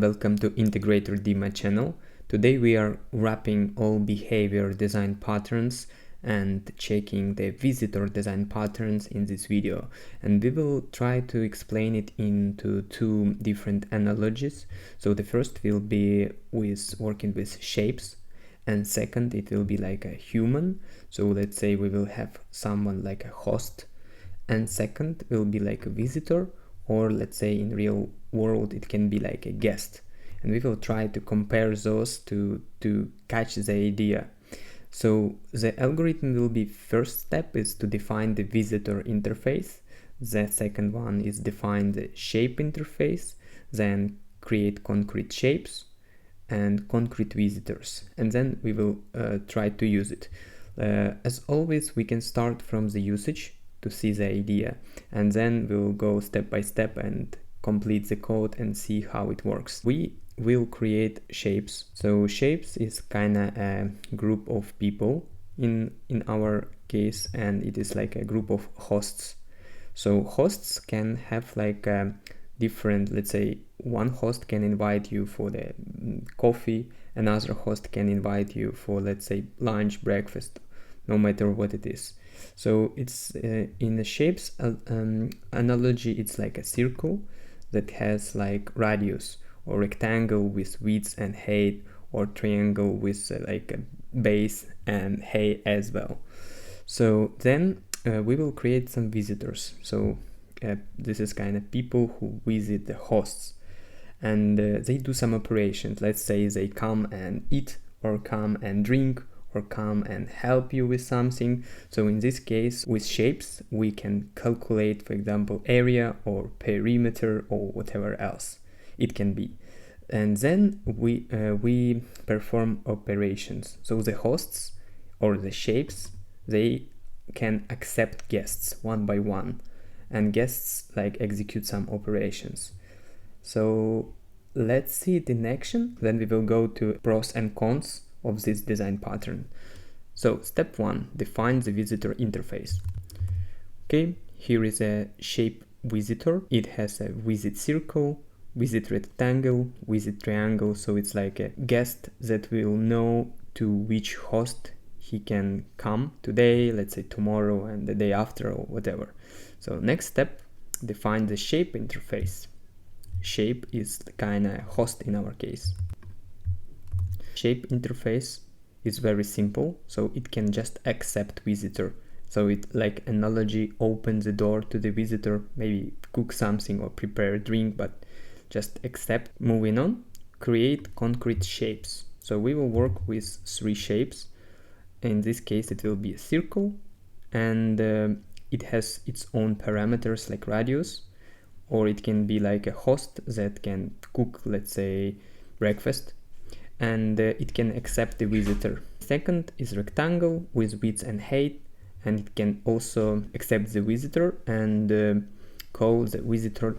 Welcome to Integrator Dima channel. Today we are wrapping all behavior design patterns and checking the visitor design patterns in this video, and we will try to explain it into two different analogies. So the first will be with working with shapes, and second it will be like a human. So let's say we will have someone like a host, and second will be like a visitor, or let's say in real world it can be like a guest, and we will try to compare those to catch the idea. So the algorithm will be, first step is to define the visitor interface, the second one is define the shape interface, then create concrete shapes and concrete visitors, and then we will try to use it. As always, we can start from the usage to see the idea, and then we'll go step by step and complete the code and see how it works. We will create shapes. So shapes is kind of a group of people in our case, and it is like a group of hosts. So hosts can have like different, let's say one host can invite you for the coffee, another host can invite you for, let's say, lunch, breakfast, no matter what it is. So it's in the shapes analogy, it's like a circle that has like radius, or rectangle with width and height, or triangle with like a base and height as well. So then we will create some visitors. So this is kind of people who visit the hosts, and they do some operations. Let's say they come and eat, or come and drink, or come and help you with something. So in this case, with shapes, we can calculate, for example, area or perimeter or whatever else it can be. And then we perform operations. So the hosts or the shapes, they can accept guests one by one, and guests like execute some operations. So let's see it in action. Then we will go to pros and cons of this design pattern. So step one, define the visitor interface. Okay, here is a shape visitor. It has a visit circle, visit rectangle, visit triangle. So it's like a guest that will know to which host he can come today, let's say tomorrow, and the day after, or whatever. So next step, define the shape interface. Shape is kind of host in our case. Shape interface is very simple, so it can just accept visitor. So it, like analogy, opens the door to the visitor, maybe cook something or prepare a drink, but just accept. Moving on, create concrete shapes. So we will work with three shapes. In this case it will be a circle, and it has its own parameters like radius, or it can be like a host that can cook, let's say, breakfast, and it can accept the visitor. Second is rectangle with width and height, and it can also accept the visitor and call the visitor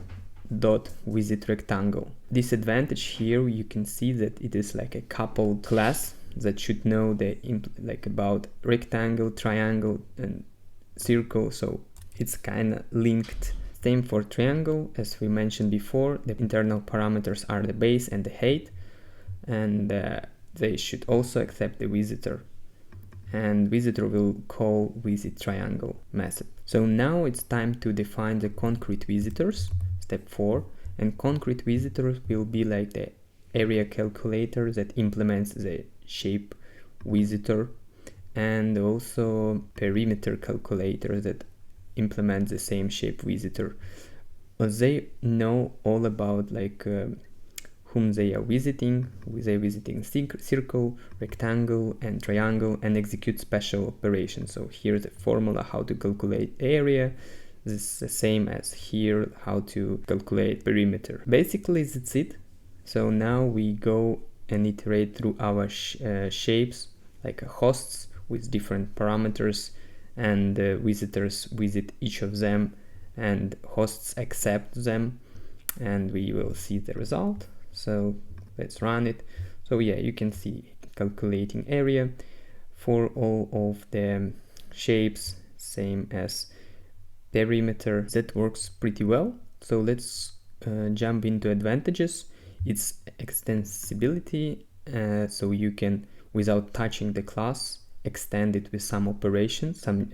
dot visit rectangle. Disadvantage here, you can see that it is like a coupled class that should know the like about rectangle, triangle, and circle, so it's kind of linked. Same for triangle, as we mentioned before, the internal parameters are the base and the height, and they should also accept the visitor, and visitor will call visit triangle method. So now it's time to define the concrete visitors, step 4, and concrete visitors will be like the area calculator that implements the shape visitor, and also perimeter calculator that implements the same shape visitor. They know all about like whom they are visiting. They're visiting circle, rectangle, and triangle, and execute special operations. So here's the formula how to calculate area. This is the same as here, how to calculate perimeter. Basically that's it. So now we go and iterate through our shapes, like hosts with different parameters, and visitors visit each of them, and hosts accept them, and we will see the result. So let's run it. So yeah, you can see calculating area for all of the shapes, same as perimeter. That works pretty well. So let's jump into advantages. it's extensibility, so you can, without touching the class, extend it with some operations, some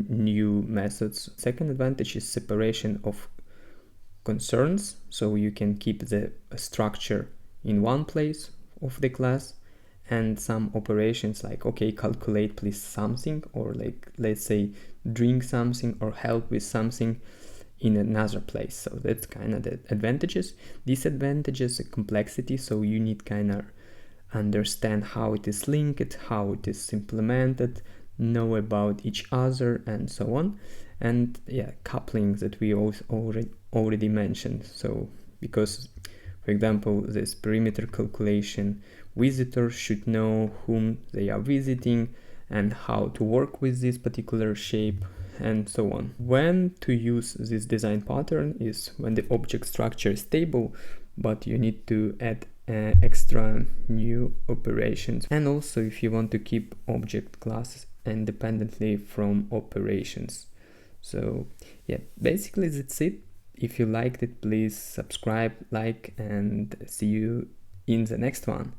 new methods. Second advantage is separation of concerns, so you can keep the structure in one place of the class, and some operations like, okay, calculate please something, or like, let's say, drink something or help with something, in another place. So that's kind of the advantages. Disadvantages, the complexity, so you need kind of understand how it is linked, how it is implemented, know about each other, and so on. And yeah, coupling that we already mentioned. So because, for example, this perimeter calculation, visitors should know whom they are visiting and how to work with this particular shape, and so on. When to use this design pattern is when the object structure is stable, but you need to add extra new operations. And also if you want to keep object classes independently from operations. So yeah, basically that's it. If you liked it, please subscribe, like, and see you in the next one.